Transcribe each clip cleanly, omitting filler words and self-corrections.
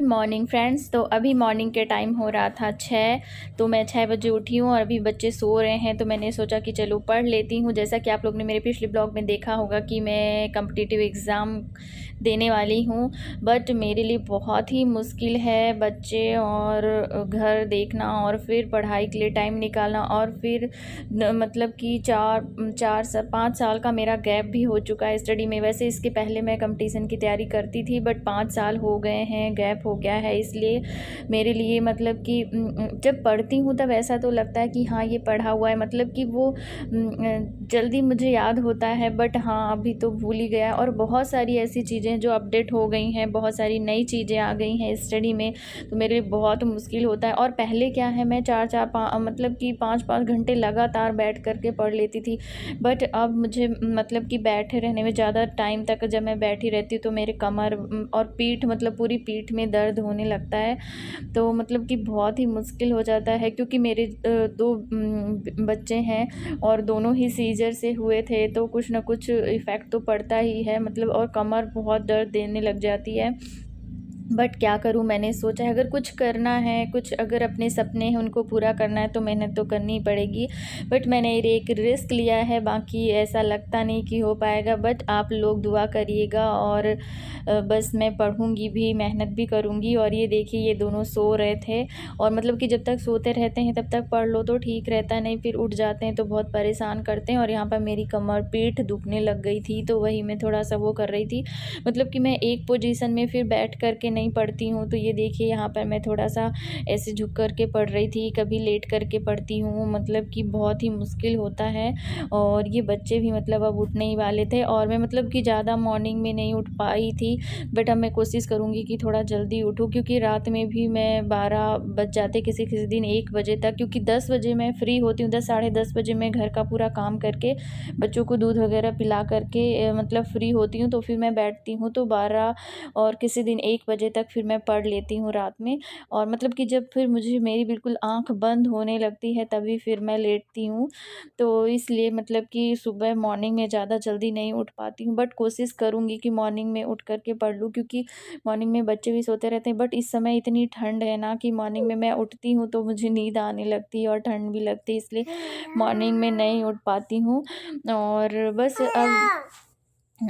Morning friends. तो अभी morning के टाइम हो रहा था 6। तो मैं 6 बजे उठी हूँ और अभी बच्चे सो रहे हैं, तो मैंने सोचा कि चलो पढ़ लेती हूँ। जैसा कि आप लोग ने मेरे पिछले ब्लॉग में देखा होगा कि मैं कॉम्पिटिटिव एग्ज़ाम देने वाली हूँ, बट मेरे लिए बहुत ही मुश्किल है बच्चे और घर देखना और फिर पढ़ाई के लिए टाइम निकालना। और फिर मतलब कि 5 साल का मेरा गैप भी हो चुका है स्टडी में। वैसे इसके पहले मैं कंपटीशन की तैयारी करती थी, बट 5 साल हो गए हैं, गैप हो गया है। इसलिए मेरे लिए मतलब कि जब पढ़ती हूँ तब ऐसा तो लगता है कि हाँ ये पढ़ा हुआ है, मतलब कि वो जल्दी मुझे याद होता है, बट हाँ अभी तो भूल ही गया। और बहुत सारी ऐसी चीज़ें जो अपडेट हो गई हैं, बहुत सारी नई चीज़ें आ गई हैं स्टडी में, तो मेरे लिए बहुत मुश्किल होता है। और पहले क्या है, मैं 4-4 मतलब कि 5-5 घंटे लगातार बैठ करके पढ़ लेती थी, बट अब मुझे मतलब कि बैठे रहने में ज़्यादा टाइम तक जब मैं बैठी रहती हूँ तो मेरे कमर और पीठ, मतलब पूरी पीठ में दर्द होने लगता है। तो मतलब कि बहुत ही मुश्किल हो जाता है, क्योंकि मेरे 2 बच्चे हैं और दोनों ही सीजर से हुए थे, तो कुछ ना कुछ इफ़ेक्ट तो पड़ता ही है, मतलब और कमर बहुत दर्द देने लग जाती है। बट क्या करूँ, मैंने सोचा है अगर कुछ करना है, कुछ अगर अपने सपने हैं उनको पूरा करना है तो मेहनत तो करनी ही पड़ेगी। बट मैंने एक रिस्क लिया है, बाकी ऐसा लगता नहीं कि हो पाएगा। बट आप लोग दुआ करिएगा और बस मैं पढ़ूँगी भी, मेहनत भी करूँगी। और ये देखिए ये दोनों सो रहे थे, और मतलब कि जब तक सोते रहते हैं तब तक पढ़ लो तो ठीक रहता है, नहीं फिर उठ जाते हैं तो बहुत परेशान करते हैं। और यहाँ पर मेरी कमर पीठ दुखने लग गई थी, तो वही मैं थोड़ा सा वो कर रही थी, मतलब कि मैं एक पोजीशन में फिर बैठ कर के नहीं पढ़ती हूँ। तो ये देखिए यहाँ पर मैं थोड़ा सा ऐसे झुक कर के पढ़ रही थी, कभी लेट कर के पढ़ती हूँ, मतलब कि बहुत ही मुश्किल होता है। और ये बच्चे भी मतलब अब उठने ही वाले थे, और मैं मतलब कि ज़्यादा मॉर्निंग में नहीं उठ पाई थी, बट अब मैं कोशिश करूँगी कि थोड़ा जल्दी उठूँ, क्योंकि रात में भी मैं 12 बज जाते, किसी किसी दिन 1 बजे तक, क्योंकि 10 बजे मैं फ्री होती हूँ। 10 साढ़े 10 बजे मैं घर का पूरा काम करके बच्चों को दूध वगैरह पिला करके मतलब फ्री होती हूँ, तो फिर मैं बैठती हूँ तो 12 और किसी दिन 1 बजे तक फिर मैं पढ़ लेती हूँ रात में। और मतलब कि जब फिर मुझे मेरी बिल्कुल आँख बंद होने लगती है तभी फिर मैं लेटती हूँ। तो इसलिए मतलब कि सुबह मॉर्निंग में ज़्यादा जल्दी नहीं उठ पाती हूँ, बट कोशिश करूँगी कि मॉर्निंग में उठ कर के पढ़ लूँ, क्योंकि मॉर्निंग में बच्चे भी सोते रहते हैं। बट इस समय इतनी ठंड है ना कि मॉर्निंग में मैं उठती हूँ तो मुझे नींद आने लगती है और ठंड भी लगती है, इसलिए मॉर्निंग में नहीं उठ पाती हूँ। और बस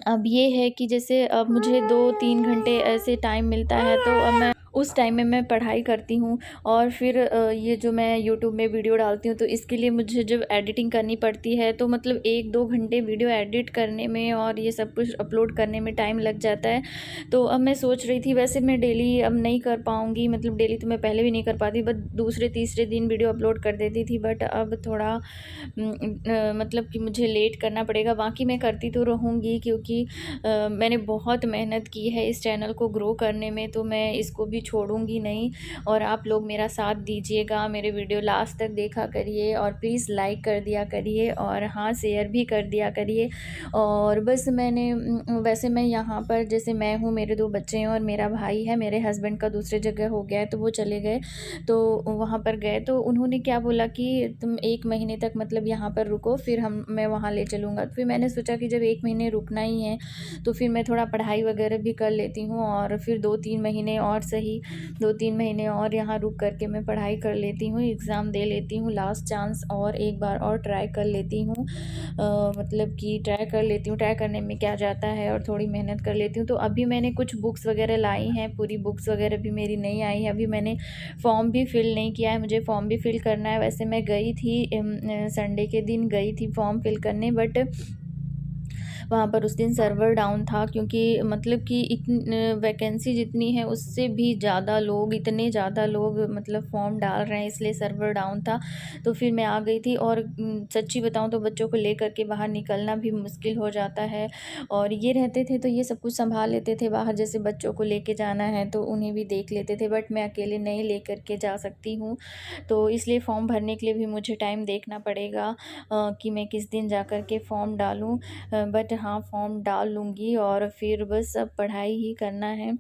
अब ये है कि जैसे अब मुझे 2-3 घंटे ऐसे टाइम मिलता है, तो अब मैं उस टाइम में मैं पढ़ाई करती हूँ। और फिर ये जो मैं यूट्यूब में वीडियो डालती हूँ, तो इसके लिए मुझे जब एडिटिंग करनी पड़ती है तो मतलब 1-2 घंटे वीडियो एडिट करने में और ये सब कुछ अपलोड करने में टाइम लग जाता है। तो अब मैं सोच रही थी, वैसे मैं डेली अब नहीं कर पाऊँगी, मतलब डेली तो मैं पहले भी नहीं कर पाती, बट दूसरे तीसरे दिन वीडियो अपलोड कर देती थी, बट अब थोड़ा मतलब कि मुझे लेट करना पड़ेगा। बाकी मैं करती तो रहूँगी, क्योंकि मैंने बहुत मेहनत की है इस चैनल को ग्रो करने में, तो मैं इसको भी छोड़ूंगी नहीं। और आप लोग मेरा साथ दीजिएगा, मेरे वीडियो लास्ट तक देखा करिए, और प्लीज़ लाइक कर दिया करिए, और हाँ शेयर भी कर दिया करिए। और बस मैंने वैसे मैं यहाँ पर, जैसे मैं हूँ, मेरे 2 बच्चे हैं और मेरा भाई है। मेरे हस्बैंड का दूसरे जगह हो गया है तो वो चले गए, तो वहाँ पर गए तो उन्होंने क्या बोला कि तुम 1 महीने तक मतलब यहाँ पर रुको, फिर मैं वहाँ ले चलूँगा। फिर मैंने सोचा कि जब 1 महीने रुकना ही है तो फिर मैं थोड़ा पढ़ाई वगैरह भी कर लेती हूँ, और फिर 2-3 महीने और सही, 2-3 महीने और यहाँ रुक कर के मैं पढ़ाई कर लेती हूँ, एग्ज़ाम दे लेती हूँ, लास्ट चांस और एक बार और ट्राई कर लेती हूँ। मतलब कि ट्राई कर लेती हूँ, ट्राई करने में क्या जाता है, और थोड़ी मेहनत कर लेती हूँ। तो अभी मैंने कुछ बुक्स वगैरह लाई हैं, पूरी बुक्स वगैरह भी मेरी नहीं आई है। अभी मैंने फॉर्म भी फिल नहीं किया है, मुझे फॉर्म भी फिल करना है। वैसे मैं गई थी संडे के दिन गई थी फॉर्म फिल करने, बट वहाँ पर उस दिन सर्वर डाउन था, क्योंकि मतलब कि वैकेंसी जितनी है उससे भी ज़्यादा लोग, इतने ज़्यादा लोग मतलब फॉर्म डाल रहे हैं, इसलिए सर्वर डाउन था। तो फिर मैं आ गई थी, और सच्ची बताऊँ तो बच्चों को लेकर के बाहर निकलना भी मुश्किल हो जाता है। और ये रहते थे तो ये सब कुछ संभाल लेते थे बाहर, जैसे बच्चों को लेके जाना है तो उन्हें भी देख लेते थे, बट मैं अकेले नहीं लेकर के जा सकती हूँ। तो इसलिए फ़ॉर्म भरने के लिए भी मुझे टाइम देखना पड़ेगा कि मैं किस दिन जा कर के फ़ॉर्म डालूँ। बट हाँ फॉर्म डाल लूँगी, और फिर बस अब पढ़ाई ही करना है।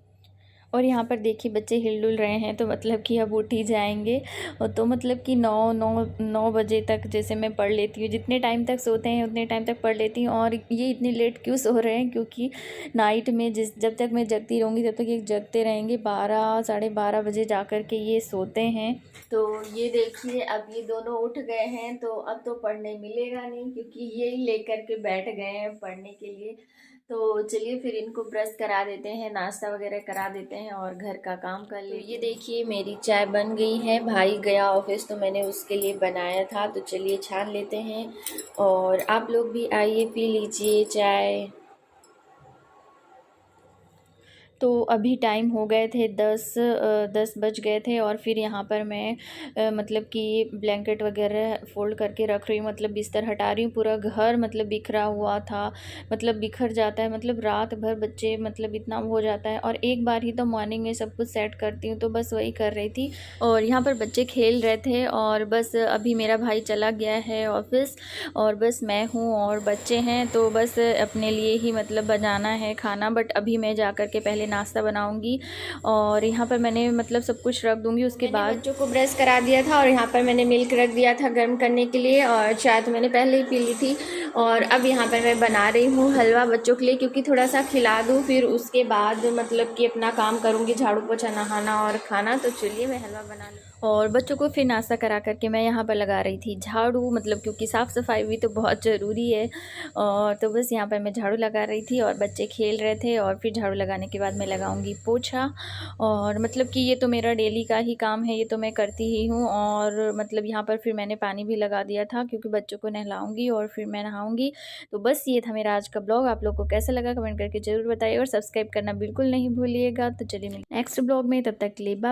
और यहाँ पर देखिए बच्चे हिल-डुल रहे हैं, तो मतलब कि अब उठ ही जाएँगे। तो मतलब कि 9 बजे तक जैसे मैं पढ़ लेती हूँ, जितने टाइम तक सोते हैं उतने टाइम तक पढ़ लेती हूँ। और ये इतनी लेट क्यों सो रहे हैं, क्योंकि नाइट में जब तक मैं जगती रहूँगी तब तक ये जगते रहेंगे। 12 साढ़े 12 बजे जा कर के ये सोते हैं। तो ये देखिए अब ये दोनों उठ गए हैं, तो अब तो पढ़ने मिलेगा नहीं, क्योंकि यही लेकर के बैठ गए हैं पढ़ने के लिए। तो चलिए फिर इनको ब्रश करा देते हैं, नाश्ता वगैरह करा देते हैं और घर का काम कर ले। ये देखिए मेरी चाय बन गई है, भाई गया ऑफिस तो मैंने उसके लिए बनाया था, तो चलिए छान लेते हैं। और आप लोग भी आइए पी लीजिए चाय। तो अभी टाइम हो गए थे 10 बज गए थे, और फिर यहाँ पर मैं मतलब कि ब्लैंकेट वगैरह फ़ोल्ड करके रख रही हूँ, मतलब बिस्तर हटा रही हूँ। पूरा घर मतलब बिखरा हुआ था, मतलब बिखर जाता है, मतलब रात भर बच्चे मतलब इतना हो जाता है। और एक बार ही तो मॉर्निंग में सब कुछ सेट करती हूँ, तो बस वही कर रही थी। और यहाँ पर बच्चे खेल रहे थे, और बस अभी मेरा भाई चला गया है ऑफिस, और बस मैं हूँ और बच्चे हैं। तो बस अपने लिए ही मतलब बनाना है खाना, बट अभी मैं जा कर के पहले नाश्ता बनाऊंगी, और यहाँ पर मैंने मतलब सब कुछ रख दूंगी। उसके बाद बच्चों को ब्रश करा दिया था, और यहाँ पर मैंने मिल्क रख दिया था गर्म करने के लिए, और चाय तो मैंने पहले ही पी ली थी। और अब यहाँ पर मैं बना रही हूँ हलवा बच्चों के लिए, क्योंकि थोड़ा सा खिला दूँ, फिर उसके बाद मतलब कि अपना काम करूँगी, झाड़ू पोछा, नहाना और खाना। तो चलिए मैं हलवा बना लूँ। और बच्चों को फिर नाश्ता करा करके मैं यहाँ पर लगा रही थी झाड़ू, मतलब क्योंकि साफ़ सफाई भी तो बहुत ज़रूरी है। और तो बस यहाँ पर मैं झाड़ू लगा रही थी, और बच्चे खेल रहे थे, और फिर झाड़ू लगाने के बाद मैं लगाऊंगी पोछा। और मतलब कि ये तो मेरा डेली का ही काम है, ये तो मैं करती ही हूँ। और मतलब यहाँ पर फिर मैंने पानी भी लगा दिया था, क्योंकि बच्चों को नहलाऊंगी और फिर मैं नहाऊंगी। तो बस ये था मेरा आज का ब्लॉग। आप लोग को कैसा लगा कमेंट करके ज़रूर बताइए, और सब्सक्राइब करना बिल्कुल नहीं भूलिएगा। तो चलिए मिलते नेक्स्ट ब्लॉग में, तब तक के लिए बाय।